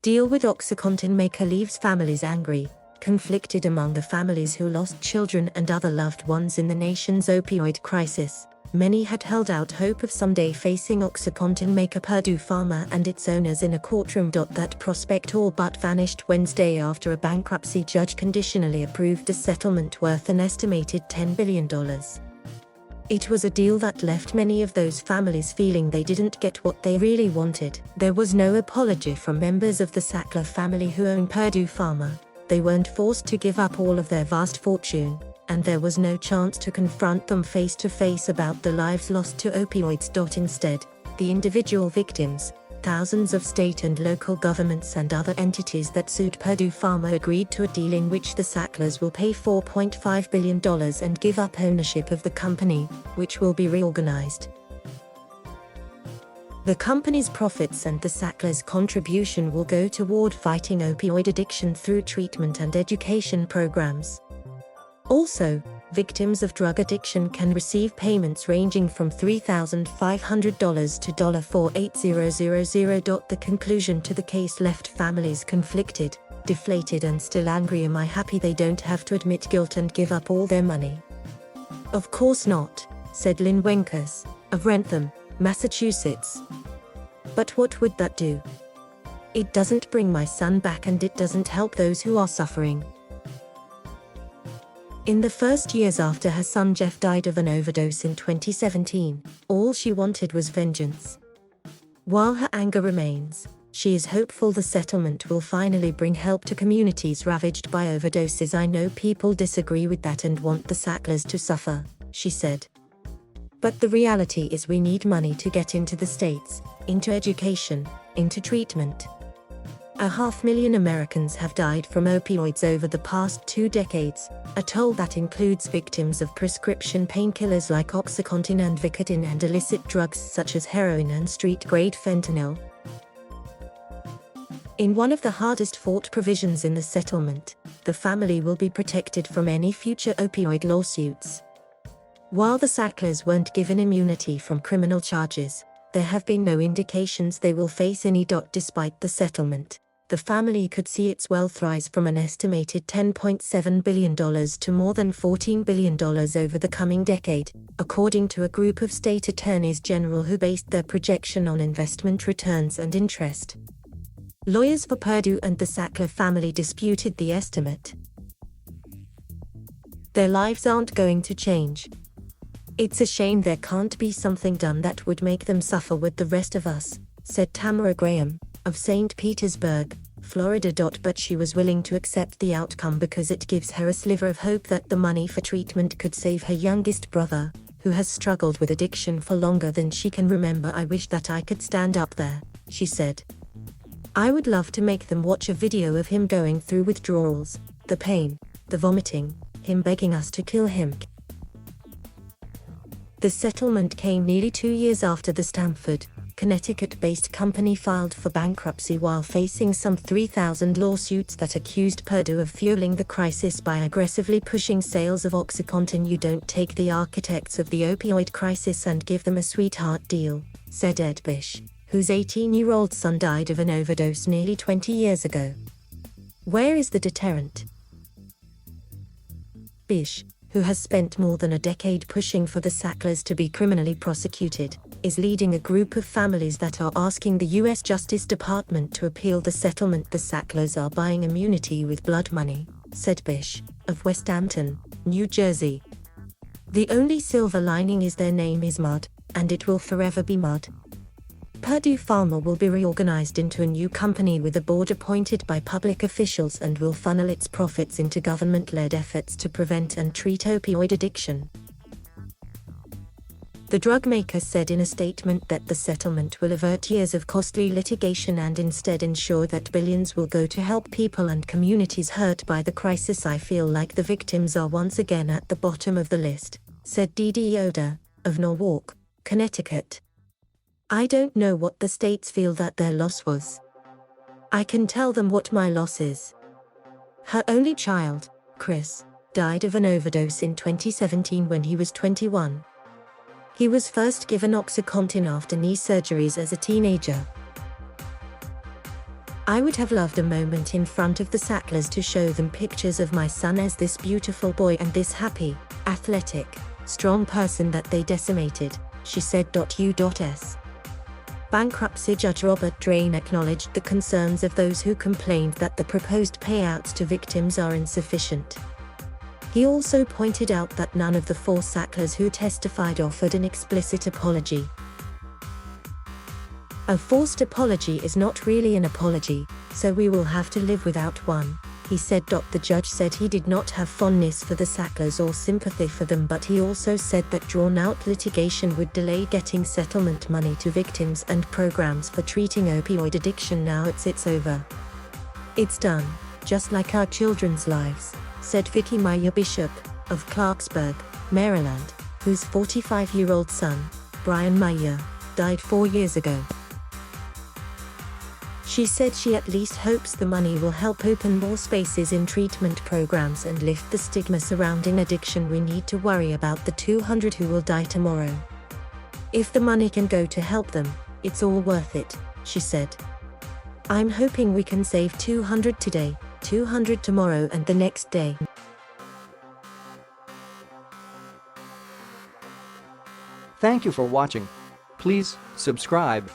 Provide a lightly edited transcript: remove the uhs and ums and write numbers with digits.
Deal with OxyContin maker leaves families angry, conflicted among the families who lost children and other loved ones in the nation's opioid crisis. Many had held out hope of someday facing OxyContin maker Purdue Pharma and its owners in a courtroom.That prospect all but vanished Wednesday after a bankruptcy judge conditionally approved a settlement worth an estimated $10 billion. It was a deal that left many of those families feeling they didn't get what they really wanted. There was no apology from members of the Sackler family who own Purdue Pharma. They weren't forced to give up all of their vast fortune, and there was no chance to confront them face to face about the lives lost to opioids. Instead, the individual victims, thousands of state and local governments and other entities that sued Purdue Pharma, agreed to a deal in which the Sacklers will pay $4.5 billion and give up ownership of the company, which will be reorganized. The company's profits and the Sacklers' contribution will go toward fighting opioid addiction through treatment and education programs. Also, victims of drug addiction can receive payments ranging from $3,500 to $48000. The conclusion to the case left families conflicted, deflated and still angry. Am I happy they don't have to admit guilt and give up all their money? Of course not, said Lynn Wenkers, of Wrentham, Massachusetts. But what would that do? It doesn't bring my son back and it doesn't help those who are suffering. In the first years after her son Jeff died of an overdose in 2017, all she wanted was vengeance. While her anger remains, she is hopeful the settlement will finally bring help to communities ravaged by overdoses. I know people disagree with that and want the Sacklers to suffer, she said. But the reality is we need money to get into the States, into education, into treatment. 500,000 Americans have died from opioids over the past 2 decades, a toll that includes victims of prescription painkillers like OxyContin and Vicodin and illicit drugs such as heroin and street-grade fentanyl. In one of the hardest-fought provisions in the settlement, the family will be protected from any future opioid lawsuits. While the Sacklers weren't given immunity from criminal charges, there have been no indications they will face any. Despite the settlement, the family could see its wealth rise from an estimated $10.7 billion to more than $14 billion over the coming decade, according to a group of state attorneys general who based their projection on investment returns and interest. Lawyers for Purdue and the Sackler family disputed the estimate. Their lives aren't going to change. It's a shame there can't be something done that would make them suffer with the rest of us, said Tamara Graham, of St. Petersburg, Florida. But she was willing to accept the outcome because it gives her a sliver of hope that the money for treatment could save her youngest brother, who has struggled with addiction for longer than she can remember. I wish that I could stand up there, she said. I would love to make them watch a video of him going through withdrawals, the pain, the vomiting, him begging us to kill him. The settlement came nearly 2 years after the Stamford, Connecticut-based company filed for bankruptcy while facing some 3,000 lawsuits that accused Purdue of fueling the crisis by aggressively pushing sales of OxyContin. You don't take the architects of the opioid crisis and give them a sweetheart deal, said Ed Bish, whose 18-year-old son died of an overdose nearly 20 years ago. Where is the deterrent? Bish, who has spent more than a decade pushing for the Sacklers to be criminally prosecuted, is leading a group of families that are asking the U.S. Justice Department to appeal the settlement. The Sacklers are buying immunity with blood money, said Bish, of West Hampton, New Jersey. The only silver lining is their name is Mud, and it will forever be Mud. Purdue Pharma will be reorganized into a new company with a board appointed by public officials and will funnel its profits into government-led efforts to prevent and treat opioid addiction. The drug maker said in a statement that the settlement will avert years of costly litigation and instead ensure that billions will go to help people and communities hurt by the crisis. I feel like the victims are once again at the bottom of the list, said Dee Dee Yoder, of Norwalk, Connecticut. I don't know what the states feel that their loss was. I can tell them what my loss is. Her only child, Chris, died of an overdose in 2017 when he was 21. He was first given OxyContin after knee surgeries as a teenager. I would have loved a moment in front of the Sacklers to show them pictures of my son as this beautiful boy and this happy, athletic, strong person that they decimated, she said. U.S. Bankruptcy Judge Robert Drain acknowledged the concerns of those who complained that the proposed payouts to victims are insufficient. He also pointed out that none of the 4 Sacklers who testified offered an explicit apology. A forced apology is not really an apology, so we will have to live without one, he said. The judge said he did not have fondness for the Sacklers or sympathy for them, but he also said that drawn-out litigation would delay getting settlement money to victims and programs for treating opioid addiction. Now it's over. It's done, just like our children's lives, said Vicky Maya Bishop, of Clarksburg, Maryland, whose 45-year-old son, Brian Maya, died 4 years ago. She said she at least hopes the money will help open more spaces in treatment programs and lift the stigma surrounding addiction. We need to worry about the 200 who will die tomorrow. If the money can go to help them, it's all worth it, she said. I'm hoping we can save 200 today, 200 tomorrow and the next day. Thank you for watching. Please subscribe.